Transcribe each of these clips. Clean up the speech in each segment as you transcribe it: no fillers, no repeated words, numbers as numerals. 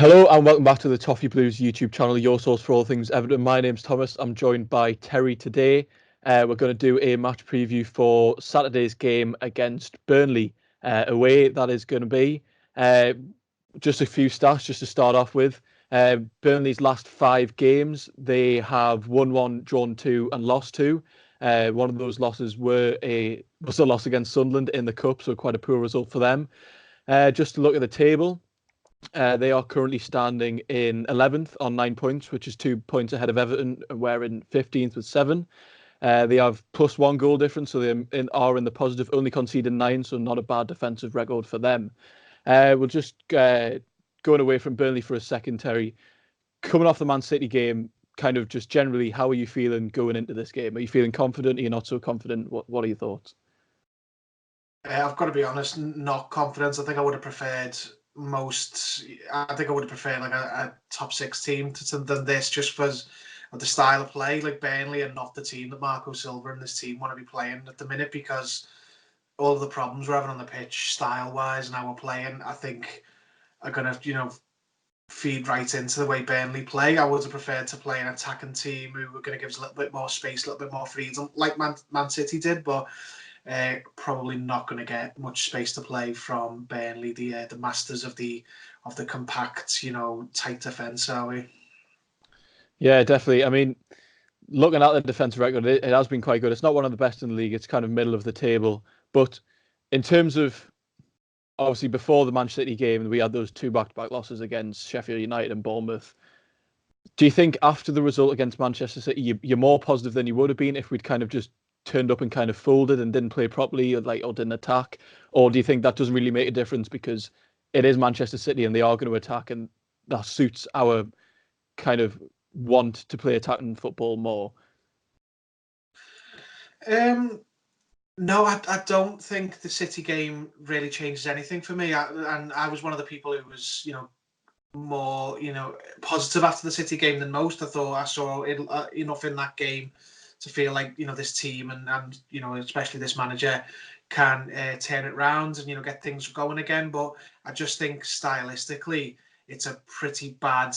Hello and welcome back to the Toffee Blues YouTube channel, your source for all things Everton. My name's Thomas. I'm joined by Terry today. We're going to do a match preview for Saturday's game against Burnley away. That is going to be just a few stats just to start off with. Burnley's last 5 games, they have won 1, drawn 2 and lost 2. One of those losses was a loss against Sunderland in the Cup, so quite a poor result for them. Just to look at the table. They are currently standing in 11th on 9 points, which is 2 points ahead of Everton, and we're in 15th with 7. They have +1 goal difference, so they are in the positive, only conceding 9, so not a bad defensive record for them. We'll just going away from Burnley for a second, Terry. Coming off the Man City game, kind of just generally, how are you feeling going into this game? Are you feeling confident? Are you not so confident? What are your thoughts? I've got to be honest, not confident. I think I would have preferred like a top 6 team than this, just because of the style of play. Like Burnley are not the team that Marco Silva and this team want to be playing at the minute, because all of the problems we're having on the pitch, style-wise, and how we're playing, I think are going to, feed right into the way Burnley play. I would have preferred to play an attacking team who were going to give us a little bit more space, a little bit more freedom, like Man City did, but probably not going to get much space to play from Burnley, the masters of the compact, tight defence, are we? Yeah, definitely. I mean, looking at the defensive record, it has been quite good. It's not one of the best in the league. It's kind of middle of the table. But in terms of, obviously, before the Manchester City game, we had those 2 back-to-back losses against Sheffield United and Bournemouth. Do you think after the result against Manchester City, you're more positive than you would have been if we'd kind of just turned up and kind of folded and didn't play properly, or didn't attack? Or do you think that doesn't really make a difference because it is Manchester City and they are going to attack, and that suits our kind of want to play attacking football more? No, I don't think the City game really changes anything for me. I was one of the people who was, more, positive after the City game than most. I thought I saw enough in that game to feel like, this team and especially this manager can turn it around and, get things going again. But I just think stylistically, it's a pretty bad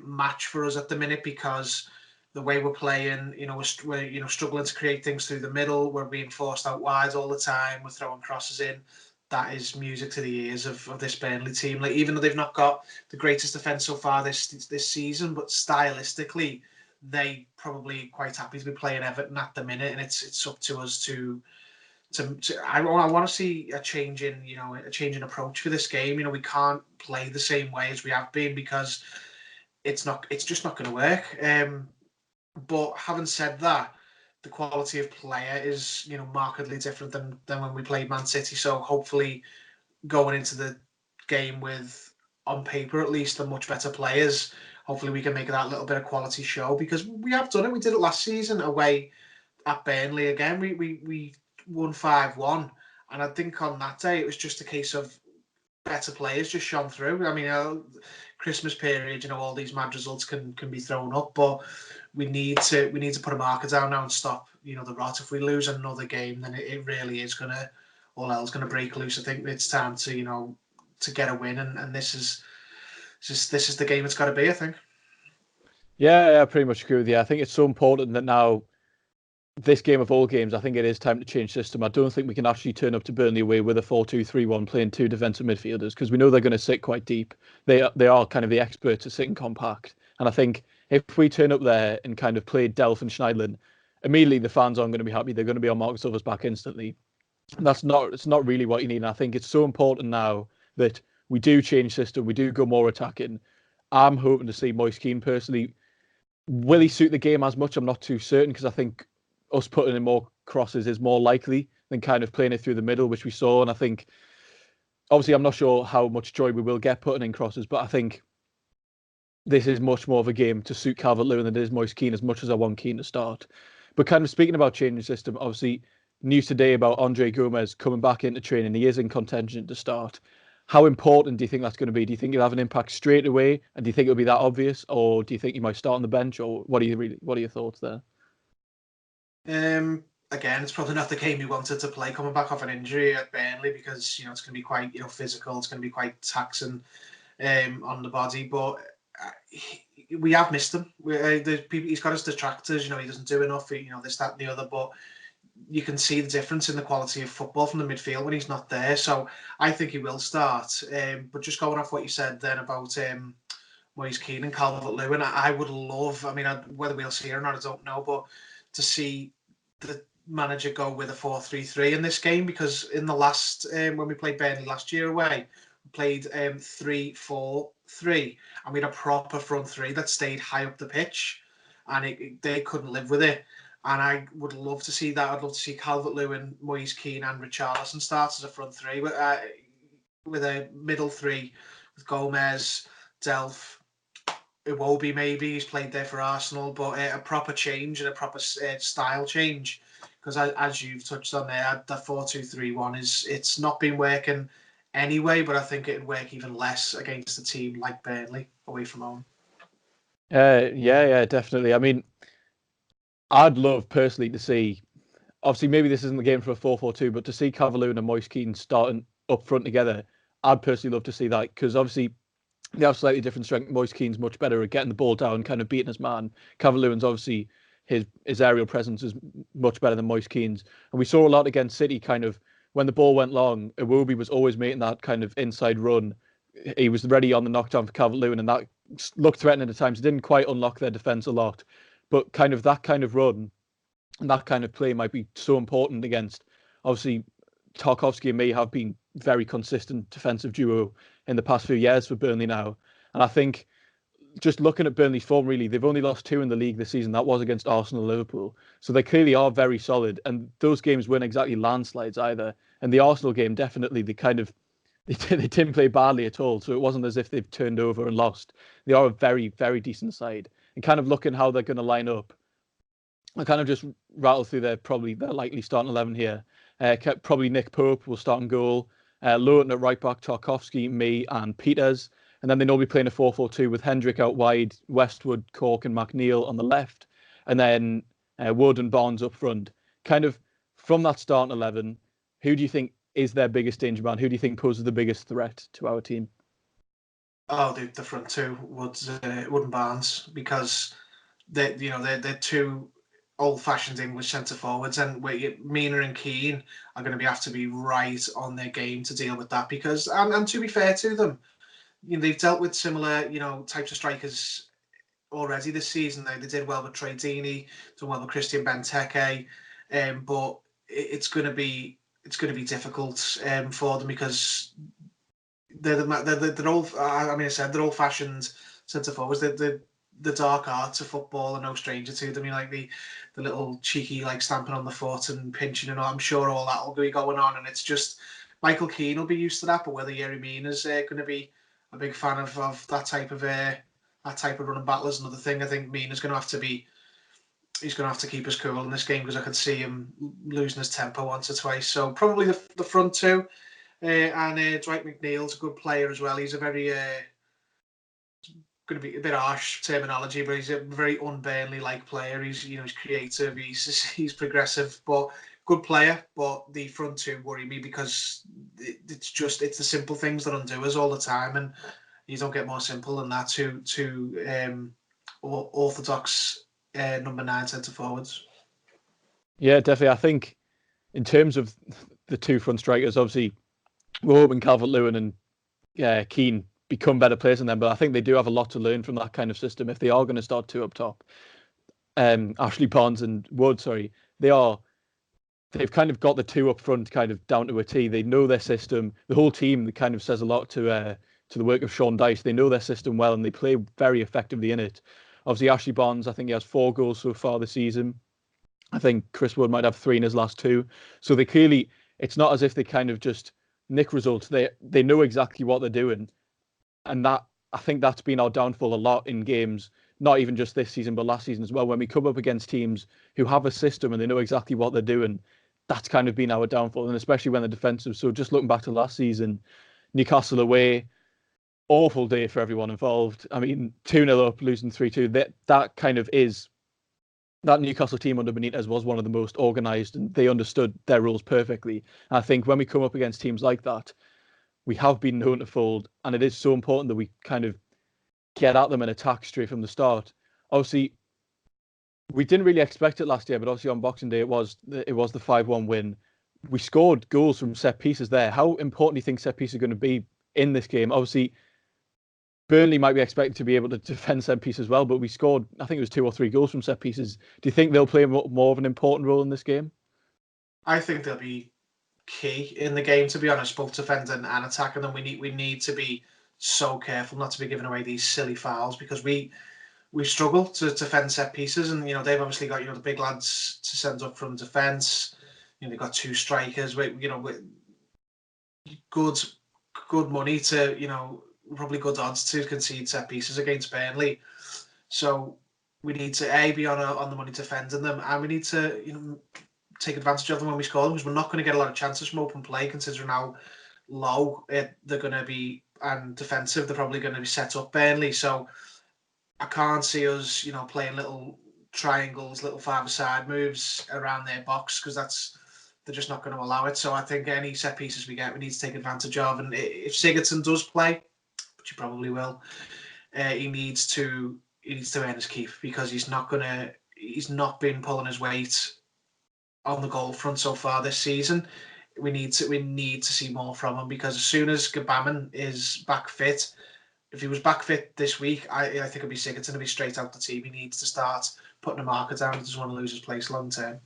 match for us at the minute, because the way we're playing, we're struggling to create things through the middle. We're being forced out wide all the time. We're throwing crosses in. That is music to the ears of this Burnley team. Like, even though they've not got the greatest defence so far this season, but stylistically, they probably quite happy to be playing Everton at the minute, and it's up to us to I want to see a change in approach for this game. We can't play the same way as we have been, because it's just not going to work. But having said that, the quality of player is, markedly different than when we played Man City. So hopefully, going into the game with, on paper at least, the much better players, hopefully we can make that little bit of quality show, because we have done it. We did it last season away at Burnley again. We won 5-1, and I think on that day it was just a case of better players just shone through. I mean, Christmas period, all these mad results can be thrown up, but we need to put a marker down now and stop, the rot. If we lose another game, then it really is gonna, all hell's gonna break loose. I think it's time to to get a win, and this is the game it's got to be, I think. Yeah, I pretty much agree with you. I think it's so important that now, this game of all games, I think it is time to change system. I don't think we can actually turn up to Burnley away with a 4-2-3-1 playing 2 defensive midfielders, because we know they're going to sit quite deep. They are kind of the experts at sitting compact. And I think if we turn up there and kind of play Delph and Schneiderlin, immediately the fans aren't going to be happy. They're going to be on Marcus Silva's back instantly. And it's not really what you need. And I think it's so important now that we do change system. We do go more attacking. I'm hoping to see Moise Kean personally. Will he suit the game as much? I'm not too certain, because I think us putting in more crosses is more likely than kind of playing it through the middle, which we saw. And I think, obviously, I'm not sure how much joy we will get putting in crosses, but I think this is much more of a game to suit Calvert-Lewin than it is Moise Kean, as much as I want Kean to start. But kind of speaking about changing system, obviously, news today about Andre Gomez coming back into training. He is in contention to start. How important do you think that's going to be? Do you think he'll have an impact straight away, and do you think it'll be that obvious, or do you think he might start on the bench, or what are your thoughts there? Again, it's probably not the game he wanted to play, coming back off an injury at Burnley, because it's going to be quite physical. It's going to be quite taxing. on the body, but we have missed him. He's got his detractors. He doesn't do enough. This, that, and the other. But you can see the difference in the quality of football from the midfield when he's not there. So I think he will start. But just going off what you said then about Moise Kean and Calvert-Lewin, I would love. Whether we'll see it or not, I don't know. But to see the manager go with a 4-3-3 in this game, because in the last when we played Burnley last year away, we played 3-4-3, and we had a proper front three that stayed high up the pitch, and they couldn't live with it. And I would love to see that. I'd love to see Calvert-Lewin, Moise Kean, and Richarlison start as a front three with a middle three with Gomez, Delph, Iwobi maybe. He's played there for Arsenal, but a proper change and a proper style change. Because as you've touched on there, the 4-2-3-1 it's not been working anyway, but I think it'd work even less against a team like Burnley away from home. Yeah, definitely. I'd love personally to see, obviously maybe this isn't the game for a 4-4-2, but to see Calvert-Lewin and Moise Kean starting up front together, I'd personally love to see that, because obviously they have slightly different strength. Moise Kean's much better at getting the ball down, kind of beating his man. Calvert-Lewin's obviously his aerial presence is much better than Moise Kean's, and we saw a lot against City. Kind of when the ball went long, Iwobi was always making that kind of inside run. He was ready on the knockdown for Calvert-Lewin, and that looked threatening at times. It didn't quite unlock their defence a lot, but kind of that kind of run and that kind of play might be so important against, obviously, Tarkowski and May have been very consistent defensive duo in the past few years for Burnley now. And I think just looking at Burnley's form, really, they've only lost 2 in the league this season. That was against Arsenal and Liverpool. So they clearly are very solid. And those games weren't exactly landslides either. And the Arsenal game, definitely, they didn't play badly at all. So it wasn't as if they've turned over and lost. They are a very, very decent side. And kind of looking how they're going to line up, I kind of just rattle through their likely starting 11 here. Probably Nick Pope will start in goal. Lowton at right back, Tarkowski, me, and Peters. And then they normally playing a 4-4-2 with Hendrick out wide, Westwood, Cork, and McNeil on the left. And then Wood and Barnes up front. Kind of from that starting 11, who do you think is their biggest danger man? Who do you think poses the biggest threat to our team? Oh, the front two, Wood and Barnes, because they're two old-fashioned English centre forwards, and Mina and Keane are going to have to be right on their game to deal with that. Because, and to be fair to them, they've dealt with similar types of strikers already this season. They did well with Trey Deeney, done well with Christian Benteke, but it's going to be difficult for them, because they're old. I said they're old-fashioned centre forwards. The dark arts of football are no stranger to them. Like the little cheeky stamping on the foot and pinching and all. I'm sure all that will be going on, and it's just Michael Keane will be used to that. But whether Yerry Mina's going to be a big fan of that type of running battle is another thing. I think Mina's going to have to be. He's going to have to keep us cool in this game, because I could see him losing his temper once or twice. So probably the front two, and Dwight McNeil's a good player as well. He's a very going to be a bit harsh terminology, but he's a very un-Burnley-like player. He's creative, he's progressive, but good player. But the front two worry me, because it's the simple things that undo us all the time, and you don't get more simple than that to orthodox number 9 centre forwards. Yeah, definitely. I think in terms of the two front strikers, obviously we're hoping Calvert-Lewin and Keane become better players than them, but I think they do have a lot to learn from that kind of system if they are going to start 2 up top. Ashley Barnes and Wood, they've kind of got the 2 up front kind of down to a T. They know their system. The whole team kind of says a lot to the work of Sean Dyche. They know their system well, and they play very effectively in it. Obviously, Ashley Barnes, I think he has 4 goals so far this season. I think Chris Wood might have 3 in his last 2. So they clearly, it's not as if they kind of just nick results. They know exactly what they're doing. And that, I think that's been our downfall a lot in games, not even just this season, but last season as well. When we come up against teams who have a system and they know exactly what they're doing, that's kind of been our downfall, and especially when they're defensive. So just looking back to last season, Newcastle away, awful day for everyone involved. 2-0 up, losing 3-2. That kind of is, that Newcastle team under Benitez was one of the most organised, and they understood their roles perfectly. And I think when we come up against teams like that, we have been known to fold, and it is so important that we kind of get at them and attack straight from the start. Obviously, we didn't really expect it last year, but obviously on Boxing Day it was the 5-1 win. We scored goals from set pieces there. How important do you think set pieces are going to be in this game? Obviously, Burnley might be expected to be able to defend set pieces as well, but we scored, I think it was 2 or 3 goals from set pieces. Do you think they'll play more of an important role in this game? I think they'll be key in the game, to be honest, both defending and attacking them. We need to be so careful not to be giving away these silly fouls, because we struggle to defend set pieces, and they've obviously got the big lads to send up from defence. They've got 2 strikers. With good money to probably good odds to concede set pieces against Burnley. So we need to be on the money defending them, and we need to take advantage of them when we score them, because we're not going to get a lot of chances from open play, considering how low they're going to be, and defensive they're probably going to be set up, Burnley. So I can't see us playing little triangles, little 5-a-side moves around their box, because they're just not going to allow it. So I think any set pieces we get, we need to take advantage of. And if Sigurdsson does play, which he probably will, he needs to earn his keep, because he's not been pulling his weight on the goal front so far this season. We need to see more from him, because as soon as Gabaman is back fit, if he was back fit this week, I think it'd be Sigurdsson to be straight out the team. He needs to start putting a marker down. He doesn't want to lose his place long term.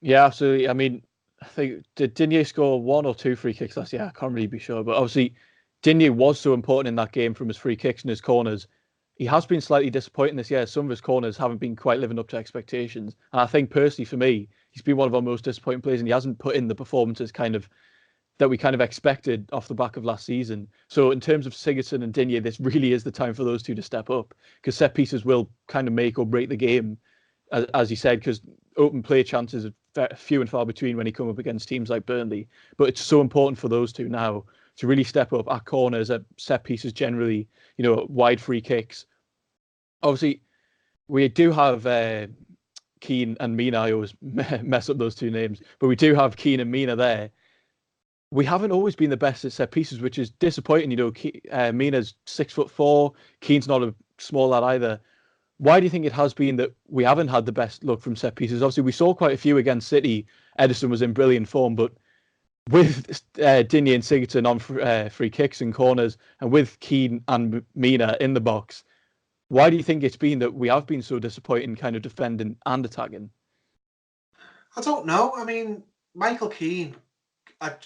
Yeah, absolutely. I mean, I think, did Digne score 1 or 2 free kicks last year? I can't really be sure, but obviously Digne was so important in that game from his free kicks and his corners. He has been slightly disappointing this year. Some of his corners haven't been quite living up to expectations. And I think personally for me, he's been one of our most disappointing players, and he hasn't put in the performances that we kind of expected off the back of last season. So in terms of Sigurdsson and Digne, this really is the time for those two to step up, because set pieces will kind of make or break the game, as you said, because open play chances are few and far between when you come up against teams like Burnley. But it's so important for those two now to really step up at corners, at set pieces generally, wide free kicks. Obviously, we do have Keane and Mina. I always mess up those two names, but we do have Keane and Mina there. We haven't always been the best at set pieces, which is disappointing. Mina's 6'4", Keane's not a small lad either. Why do you think it has been that we haven't had the best luck from set pieces? Obviously, we saw quite a few against City. Ederson was in brilliant form, but with Digne and Sigurdsson on free kicks and corners, and with Keane and Mina in the box, why do you think it's been that we have been so disappointing kind of defending and attacking? I don't know. I mean, Michael Keane,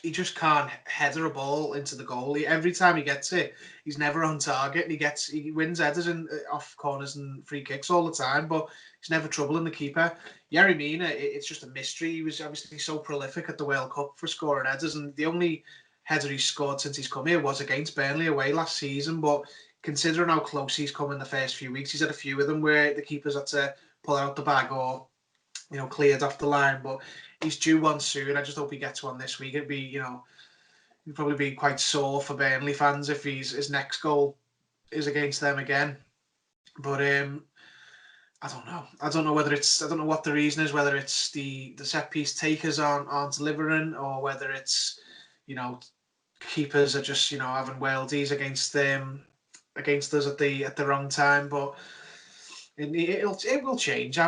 he just can't header a ball into the goal. Every time he gets it, he's never on target. He wins headers off corners and free kicks all the time, but he's never troubling the keeper. Yerry Mina, it's just a mystery. He was obviously so prolific at the World Cup for scoring headers, and the only header he's scored since he's come here was against Burnley away last season. But considering how close he's come in the first few weeks, he's had a few of them where the keepers had to pull out the bag or cleared off the line. But he's due one soon. I just hope he gets one this week. It'd be, he'd probably be quite sore for Burnley fans if his next goal is against them again. But I don't know. I don't know what the reason is. Whether it's the set piece takers aren't delivering, or whether it's keepers are just having worldies against us at the wrong time. But it will change.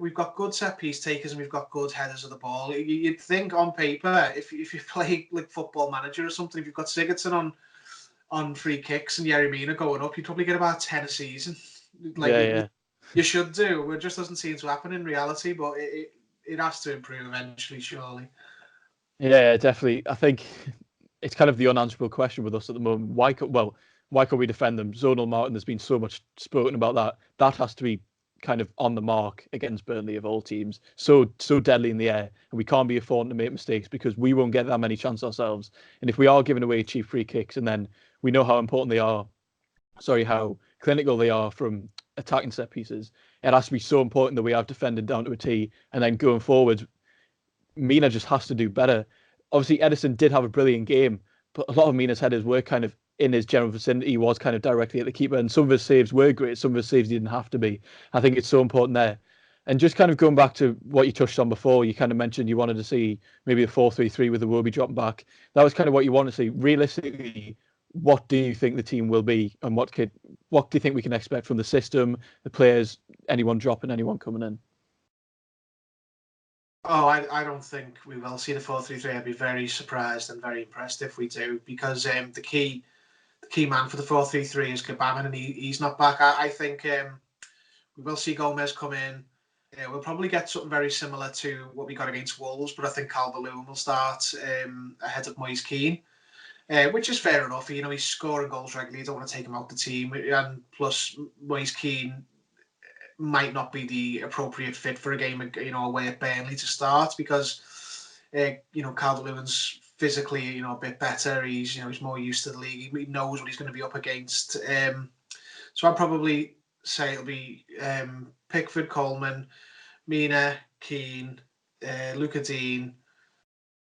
We've got good set piece takers and we've got good headers of the ball. You'd think on paper, if you play like Football Manager or something, if you've got Sigurdsson on free kicks and Yerry Mina going up, you'd probably get about 10 a season. You should do. It just doesn't seem to happen in reality, but it has to improve eventually, surely. Yeah, definitely. I think it's kind of the unanswerable question with us at the moment. Why can't we defend them? Zonal Martin, there's been so much spoken about that. That has to be kind of on the mark against Burnley of all teams. So deadly in the air. And we can't be affording to make mistakes, because we won't get that many chances ourselves. And if we are giving away cheap free kicks, and then we know how important they are, how clinical they are from attacking set pieces, it has to be so important that we have defended down to a T. And then going forward, Mina just has to do better. Obviously, Ederson did have a brilliant game, but a lot of Mina's headers were kind of in his general vicinity, was kind of directly at the keeper, and some of his saves were great. Some of his saves didn't have to be. I think it's so important there. And just kind of going back to what you touched on before, you kind of mentioned you wanted to see maybe a 4-3-3 with the Iwobi dropping back. That was kind of what you want to see. Realistically, what do you think the team will be, and what do you think we can expect from the system, the players, anyone dropping, anyone coming in? Oh, I don't think we will see the 4-3-3. I'd be very surprised and very impressed if we do, because the key man for the 4-3-3 is Kabam, and he's not back. I think we will see Gomez come in. We'll probably get something very similar to what we got against Wolves, but I think Calvert-Lewin will start ahead of Moise Kean, which is fair enough. You know, he's scoring goals regularly. You don't want to take him out the team, and plus Moise Kean might not be the appropriate fit for a game, you know, away at Burnley to start, because you know, Calvert-Lewin's physically, you know, a bit better. He's more used to the league. He knows what he's going to be up against. So I'd probably say it'll be Pickford, Coleman, Mina, Keane, Luca Dean,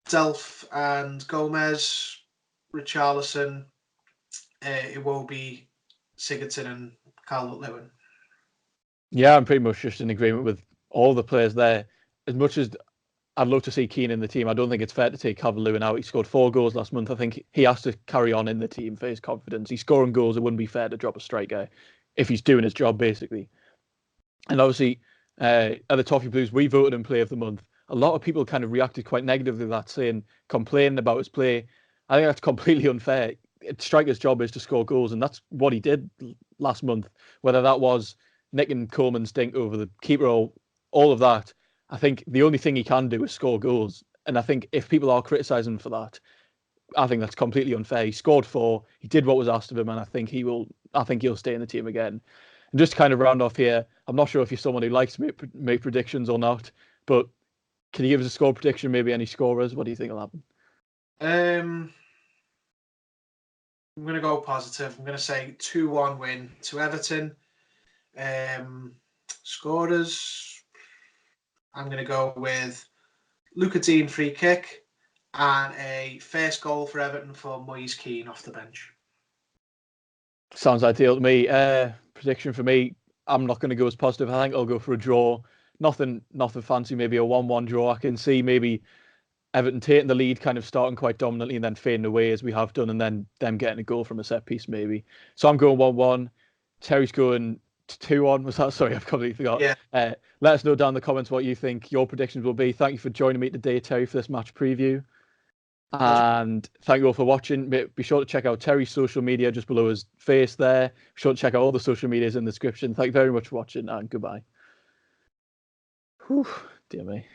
Delph and Gomez, Richarlison, Iwobi, Sigurdsson and Calvert-Lewin. Yeah, I'm pretty much just in agreement with all the players there. As much as I'd love to see Keane in the team, I don't think it's fair to take Calvert-Lewin out. He scored 4 goals last month. I think he has to carry on in the team for his confidence. He's scoring goals. It wouldn't be fair to drop a striker if he's doing his job, basically. And obviously, at the Toffee Blues, we voted him Player of the Month. A lot of people kind of reacted quite negatively to that, complaining about his play. I think that's completely unfair. A striker's job is to score goals, and that's what he did last month. Whether that was nicking Coleman's dink over the keeper or all of that, I think the only thing he can do is score goals. And I think if people are criticising him for that, I think that's completely unfair. He scored 4. He did what was asked of him, and I think he'll stay in the team again. And just to kind of round off here, I'm not sure if you're someone who likes to make predictions or not, but can you give us a score prediction? Maybe any scorers? What do you think will happen? I'm going to go positive. I'm going to say 2-1 win to Everton. Scorers, I'm going to go with Luca Dean free kick and a first goal for Everton for Moise Kean off the bench. Sounds ideal to me. Prediction for me, I'm not going to go as positive. I think I'll go for a draw. Nothing fancy. Maybe a 1-1 draw. I can see maybe Everton taking the lead, kind of starting quite dominantly and then fading away as we have done, and then them getting a goal from a set piece maybe. So I'm going 1-1. Terry's going 2-1. Was that? Sorry, I've completely forgot. Yeah. Let us know down in the comments what you think your predictions will be. Thank you for joining me today, Terry, for this match preview. And thank you all for watching. Be sure to check out Terry's social media just below his face there. Be sure to check out all the social medias in the description. Thank you very much for watching, and goodbye. Whew, dear me.